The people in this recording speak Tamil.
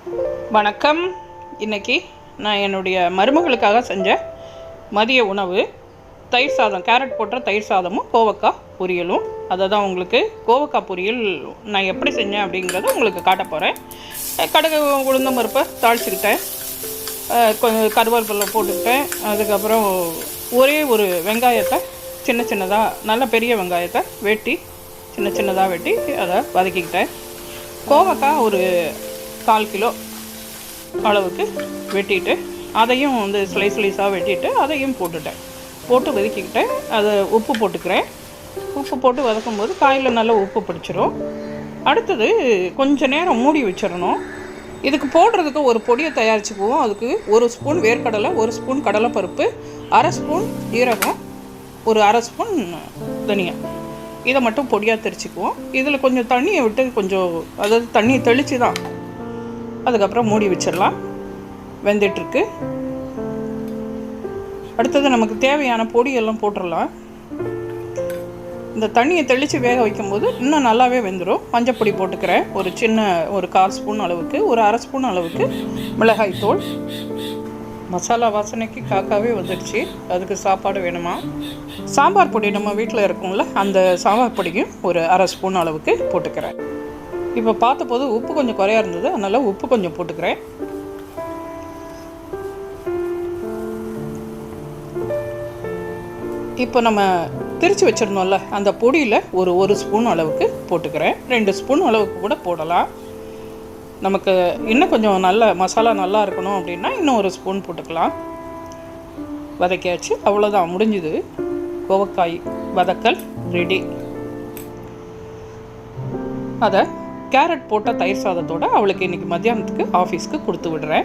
வணக்கம். இன்றைக்கி நான் என்னுடைய மருமகளுக்காக செஞ்ச மதிய உணவு தயிர் சாதம், கேரட் போட்ட தயிர் சாதமும் கோவக்காய் பொரியலும். அதை தான் உங்களுக்கு கோவக்காய் பொரியல் நான் எப்படி செஞ்சேன் அப்படிங்கிறத உங்களுக்கு காட்ட போகிறேன். கடுகு உளுந்தம் பருப்பை தாளிச்சுக்கிட்டேன், கொஞ்சம் கருவேப்பிலை போட்டுக்கிட்டேன். அதுக்கப்புறம் ஒரே ஒரு வெங்காயத்தை சின்ன சின்னதாக, நல்ல பெரிய வெங்காயத்தை வெட்டி சின்ன சின்னதாக வெட்டி அதை வதக்கிக்கிட்டேன். கோவக்காய் ஒரு 1/4 கிலோ அளவுக்கு வெட்டிட்டு அதையும் வந்து ஸ்லைஸாக வெட்டிட்டு அதையும் போட்டு வதக்கிக்கிட்டேன். அதை உப்பு போட்டுக்கிறேன். உப்பு போட்டு வதக்கும்போது காயில் நல்லா உப்பு பிடிச்சிரும். அடுத்தது கொஞ்சம் நேரம் மூடி வச்சிடணும். இதுக்கு போடுறதுக்கு ஒரு பொடியை தயாரிச்சுக்குவோம். அதுக்கு 1 ஸ்பூன் வேர்க்கடலை, 1 ஸ்பூன் கடலைப்பருப்பு, 1/2 ஸ்பூன் ஜீரகம், ஒரு 1/2 ஸ்பூன் தனியா, இதை மட்டும் பொடியாக தெரிச்சுக்குவோம். இதில் கொஞ்சம் தண்ணியை விட்டு கொஞ்சம், அதாவது தண்ணியை தெளித்து தான் அதுக்கப்புறம் மூடி வச்சிடலாம். வெந்துட்டுருக்கு. அடுத்தது நமக்கு தேவையான பொடியெல்லாம் போட்டுடலாம். இந்த தண்ணியை தெளித்து வேக வைக்கும்போது இன்னும் நல்லாவே வெந்துடும். மஞ்சப்பொடி போட்டுக்கிறேன், ஒரு 1/4 ஸ்பூன் அளவுக்கு, ஒரு 1/2 ஸ்பூன் அளவுக்கு மிளகாய் தூள். மசாலா வாசனைக்கு காக்காவே வந்துடுச்சு. அதுக்கு சாப்பாடு வேணுமா? சாம்பார் பொடி நம்ம வீட்டில் இருக்கும்ல, அந்த சாம்பார் பொடியும் ஒரு 1/2 ஸ்பூன் அளவுக்கு போட்டுக்கிறேன். இப்போ பார்த்தபோது உப்பு கொஞ்சம் குறையா இருந்தது, அதனால் உப்பு கொஞ்சம் போட்டுக்கிறேன். இப்போ நம்ம திரிச்சு வச்சிருந்தோம்ல, அந்த பொடியில் ஒரு ஸ்பூன் அளவுக்கு போட்டுக்கிறேன். 2 ஸ்பூன் அளவுக்கு கூட போடலாம். நமக்கு இன்னும் கொஞ்சம் நல்ல மசாலா நல்லா இருக்கணும் அப்படின்னா இன்னும் 1 ஸ்பூன் போட்டுக்கலாம். வதக்கியாச்சு, அவ்வளோதான், முடிஞ்சுது. கோவக்காய் வதக்கல் ரெடி. அதை கேரட் போட்ட தயிர் சாதத்தோடு அவளுக்கு இன்றைக்கி மத்தியானத்துக்கு ஆஃபீஸ்க்கு கொடுத்து விடுறேன்.